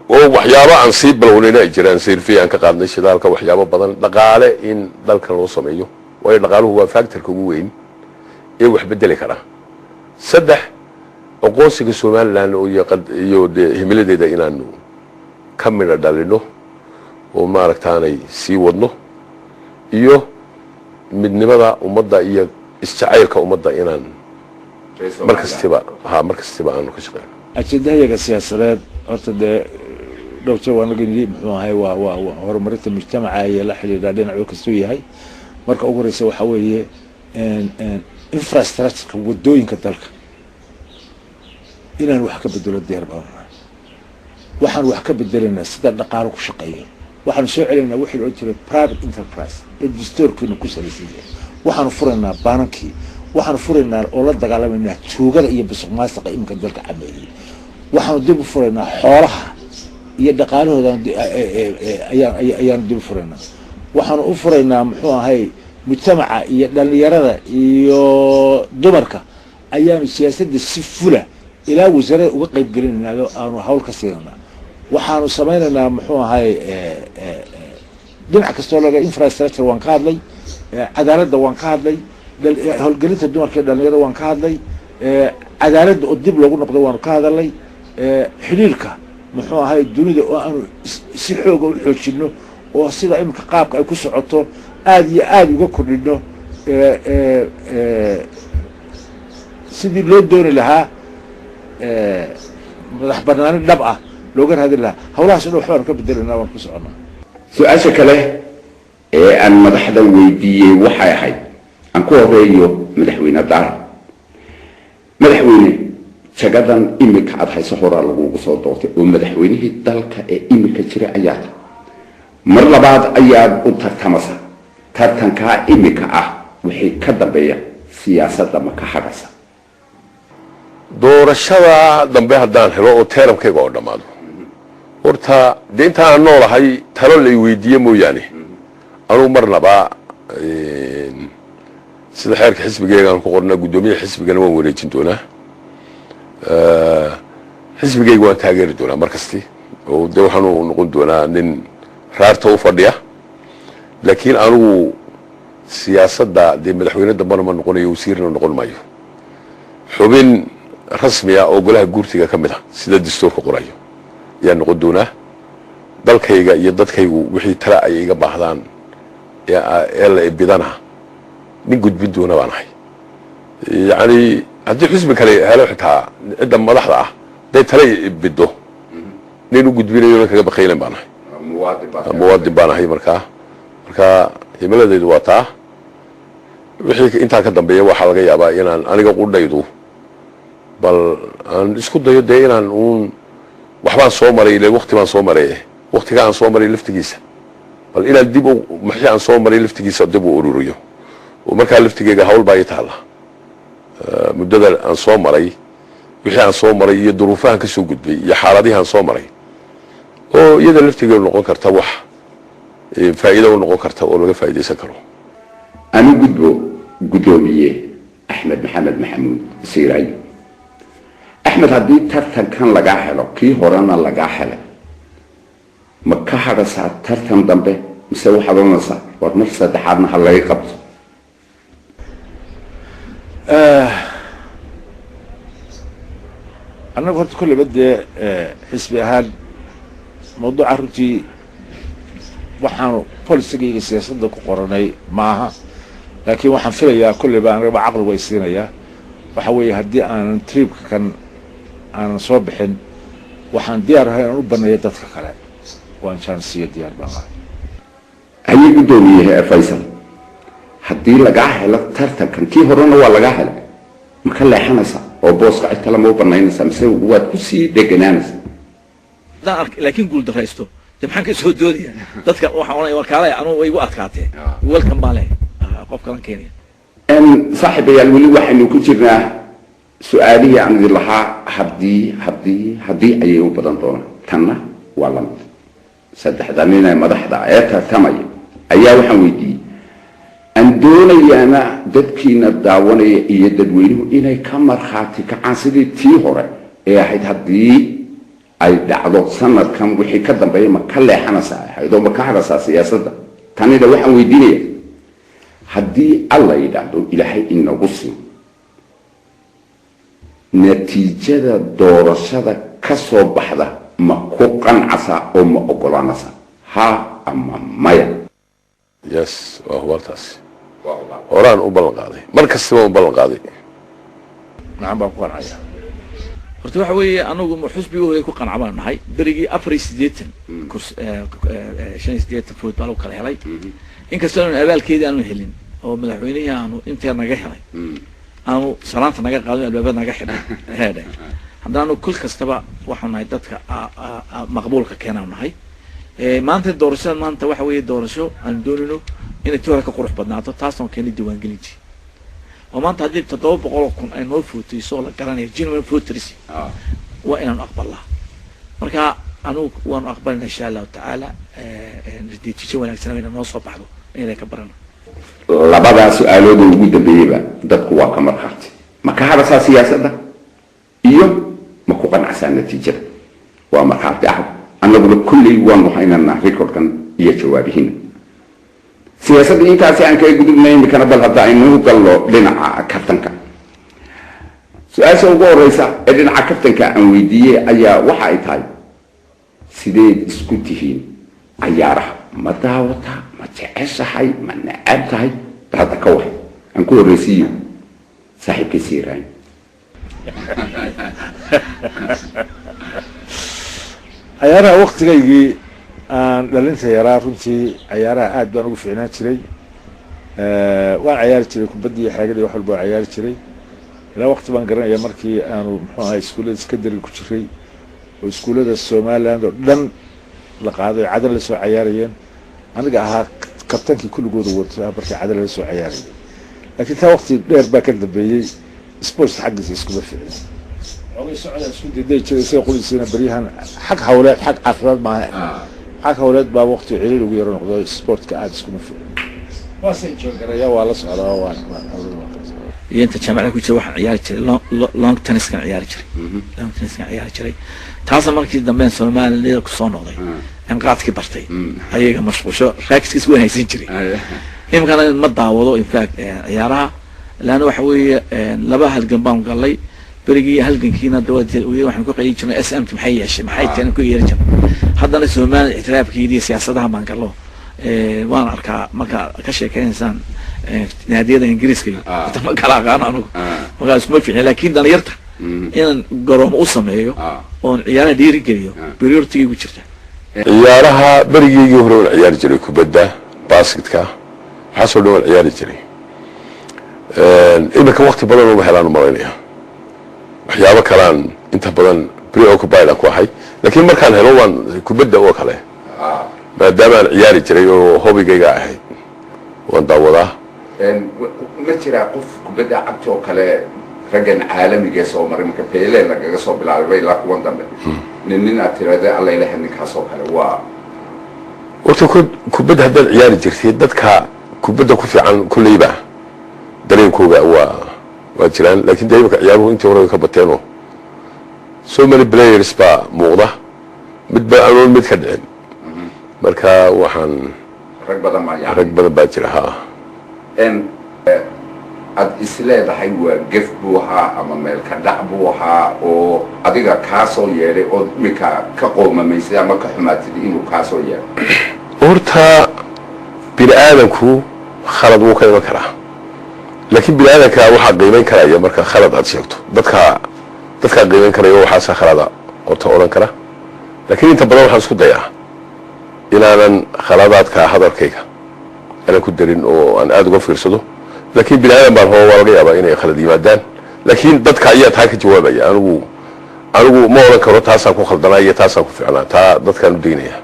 waxyaabo aan sii balwnayna ay jiraan sirfi aan ka qaadnay shidaalka waxyaabo badan dhaqaale in dalka loo sameeyo way dhaqaaluhu waa factorka ugu weyn ee wax bedeli kara saddex aqoonsiga Soomaaliland iyo himiladeeda inaanu ka mid dhalino oo maaragtaanay sii wadno iyo midnimada ummadda iyo isjacaylka ummadda inaan markastiba aanu ka shaqeyno ajeedaha siyaasadeed horta dhowrta waan laga muxuu ahay waa horumarinta mujtamaca iyo la xiriirada dhinaca kasta yahay marka ugu horeysa waxa weeye infrastructure wadooyinka dalka inaan wax ka bedelo diyaar baan waxaan wax ka bedelanaa sida dhaqaale ku shaqeeyo waxaan soo celinaa wixii loo jiray private enterprise ee distorkina ku salaysan waxaan furaynaa banankii waxaan furaynaa oo la dagaalamayna tuugada iyo bisuqmaasqa imka dalka cameeyay waxaan dib u furaynaa xoolaha iyo dhaqaalahooda ayaan dib u furaynaa waxaan u furaynaa muxuu ahay mujtamaca iyo dhalinyarada iyo dumarka ayaan siyaasadda si fula ilaa wasaaradda uga qayb gelinaynaa aanu hawl ka siinaa waxaanu samaynaynaa muxuu ahay dhinac kastoo laga infrastructure waan ka hadlay cadaaladda waan ka hadlay howlgelinta dumarka dhalinyarada waan ka hadlay cadaaladda oo dib loogu noqdo waanu ka hadalay xiriirka muxuu ahay dunida oo aanu si xoog u xoojino oo sida imka qaabka ay ku socoto aad iyo aad uga kordhino sidii loo dooni lahaa madax banaani dhab ah looga raadin lahaa howlahaas oo waxaan ka bedelanaa waan ku soconaa su'aasha kale ee aan madaxda weydiiyey waxay ahayd aan ku horeeyo madaxweyne Daar madaxweyne shaqadan imika aad hayso horaa lagu soo doortay oo madaxweynihii dalka ee imika jira ayaa mar labaad ayaad u tartamasa tartanka imika ah wixii ka dambeeya siyaasadda ma ka hadhaysa doorashada dambe haddaan helo oo teeramkayga oo dhamaado horta deynta aan noolahay talo lay weydiiyo mooyaane anuu marnaba sida xeerka xisbigayga aan ku qornaa gudoomiyaha xisbigana waan wareejin doonaa xisbigayga waan taageeri doonaa markasti oo de waxaan u noqon doonaa nin raarta u fadhiya laakiin anigu siyaasadda dee madaxweyne dambana ma noqonayo wasiirna noqon maayo xubin rasmi ah oo golaha guurtiga ka mid ah sida dastuurka qorayo ayaa noqon doonaa dalkayga iyo dadkaygu wixii tala ay iga baahdaan ee la ibidana nin gudbin doona baan ahay yacni haddii xisbi kale helo xitaa cidda madaxda ah day tala ibido nin u gudbinayo kaga baqaylan baan ahay muwaadin baan ahay marka himiladaydu waa taa wixii intaa ka dambeeya waxaa laga yaabaa inaan aniga qudhaydu bal aan isku dayo dee inaan waxbaan soo maray ilaa waqti baan soo maray waqtiga aan soo maray laftigiisa bal inaan dib maxay aan soo maray laftigiisa dib u ururiyo oo markaa laftigeega hawl baa ii taala muddada aan soo maray wixii aan soo maray iyo duruufahan ka soo gudbay iyo xaaladihi aan soo maray oo iyada laftigeedu noqon karta wax faa'iido u noqon karta oo laga faa'iideysan karo أنا قدومية أحمد محمد محمود سيراي أحمد هدي ترتن كان لقاحله كي هرانا لقاحله مكحرة ساعة ترتن دمبه مسوي حضرنا ساعة ورنفسه دحارنا هلا يقبض أنا قلت كل بدي حسبي أهل موضوع عرفتي وحنا بوليسية السياسة ده قرني معها لكن وحن فيها كل بقى ربع عقل ويسينا يا وحوي هدي أنا تريب كان أنا صبحين وحن ديار هاي ربنا يدتك كلام وإن شاء الله ديار بقى هاي قدومي يا فيصل هدي لقاها لا ترتك كان كي هرونا ولا لقاها ما كان لا حنسة أو بوس قاعد كلام هو بناينس مسوي واد كسي دجنانس لا لكن قول دريستو تبحان كسو دودي dadka waxa wakaalay anu way u adkaatay welcome bale qof kale keenay ان صاحبي الولي waxaynu ku jirnaa su'aalihi aan dilaha hadii ay u badan doona tanna waa lamid saddexdan inay madaxda ay tartamay ayaa waxaan weydiiyay an doonayana dadkiina daawanaya iyo dadweynuhu inay ka marxaati ka caansidii tii hore ee ahayd hadii ay dhacdo sanadkan wixii ka dambeeyay ma ka leexanaysaa ahaydoo ma ka hadhaysaa siyaasadda tanina waxaan weydiinaya haddii alla yidhaahdo ilaahay inagu siin natiijada doorashada ka soo baxda ma ku qancasa oo ma ogolaanaysa ha ama maya yes waa hubartaasi horaan u ballan qaaday mar kastaba u ballan qaaday nacam baan ku qancaya horta waxa weeye anagu xusbiga hore ku qancabaan nahay berigii 4 kurs 5 food baa lagu kala helay inkastoo aan abaalkeedii aanu helin oo madaxweynaha aanu inta naga helay aanu salaanta naga qaado albaabada naga xidhay heeday haddana kul kastaba waxaan nahay dadka maqbuulka keenaan nahay maanta doorashada maanta waxa weeye doorasho aan doonino inay tii hore ka qurux badnaato taasoo keenay diiwaangelintii oo maanta haddii 700,000 ay noo footayso la garanayo genuine voters waa inaan aqbalnaa marka anu waan aqbalnaa insha Allah ta'ala natiijo wanaagsan inay noo soo baxdo inay ka barano labada su'aalood ugu dambeeyay dadku waa ka marxaati ma ka hadasa siyaasadda iyo ma ku qanacsan natiijada waa marxaati annagu kulli waan waxayna recordkan iyo jawaabihiin siyaasadda intaasi aan kaga gudubnay imikana bal hadda aynu gallo dhinaca kaftanka su-aasha ugu horeysa ee dhinaca kaftanka aan weydiiyey ayaa waxa ay tahay sideed isku tihiin cayaaraha ma daawata ma jeceshahay ma necab tahay hadda ka wax aan ku horeysiiyo saaxiibkii siiraan cayaaraha waqtigaygii aan dhalinta yaraa runtii cayaaraha aad baan ugu fiicnaan jiray waan cayaari jiray kubadda iyo xeegada iyo wax walba waan cayaari jiray ilaa waqti baan garanaya markii aanu muxuu ahay iskuullada secondary ku jiray oo iskuullada Somaliland oo dhan la qaaday cadal la soo cayaarayeen aniga ahaa kabtankii kulligooda watay markii cadal la soo cayaarayay laakiin taa waqti dheer baa ka dambeeyay sports xaggiisa iskuma fiicin oo socda isku diiday jiray si qolisina bariyahan xaq hawleed xaq caafimaad ma xaq hawleed baa waqti ciriir ugu yar noqday sportka aad iskuma fiicin waasay joogaraya waa la socdaa waa inta jaamacada ku jira waxaan ciyaari jiray long tennis kan ciyaari jiray long tennis kan ciyaari jiray taas markii dambe Soomaaliya ku soo noqday aan qaadkii bartay ayaga mashquusho raakis weyn haysan jiray imkana ma daawado in fact ciyaaraha laana waxa weeye laba halgan baan galay berigii halgankiina dawladda waxaan ku qeeyay jirnay SMT maxay yeeshay maxay taan ku yeeri jirnay haddana Soomaaliya ixtiraafkeedii siyaasadaha baan galo waan arkaa marka ka sheekeynaysan naadiyada Ingiriiska ma kala aqaan anigu marka isma fiicin laakiin dhalinyarta inaan garoom u sameeyo oo ciyaaraha dhiiri geliyo priority ugu jirta ciyaaraha berigii hore oo ciyaari jiray kubadda basketka xasoo dhow ciyaari jiray imika waqti badan oo helaan marinaya waxyaabo kalaan inta badan preoccupied ku ahay laakiin markaan helo waan kubadda oo kale maadaama aan ciyaari jiray oo hobigayga ahayd waan daawadaa ma jiraa qof kubadda cagta oo kale raggan caalamiga soo maray marka Pele lagaga soo bilaabay ilaa kuwan dambe nin aad tiraahdo alla ilaahay ninkaas oo kale waa waqti kubadda hadda ciyaari jirtay dadka kubadda ku fiican kullayba dareenkooga waa jiraan laakiin dayba ciyaaruhu intii hore ka bateeno so many players ba muuqda mid ka dhicin marka waxaan rag badan baa jira ha ad isleedahay waa gef buu ahaa ama meel ka dhac buu ahaa oo adiga kaa soo yeedhay oo imika ka qoomamaysay ama ka xumaatid inuu kaa soo yeedho horta bini'aadanku khalad wuu ka iman karaa laakiin bini'aadanka waxaa qiimayn karaya marka khalad aad sheegto dadkaa qiimayn karaya waxaasa khalada qorta odhan kara laakiin inta badan waxaan isku dayaa inaanan khaladaadka hadalkayga aanan ku darin oo aan aad uga fiirsado laakiin bini'aadan baan hoo waa laga yaabaa inay khalad yimaadaan laakiin dadka ayaa taa ka jawaabaya anigu ma odhan karo taasaan ku khaldanaa iyo taasaan ku fiicnaa taa dadkaan u daynaya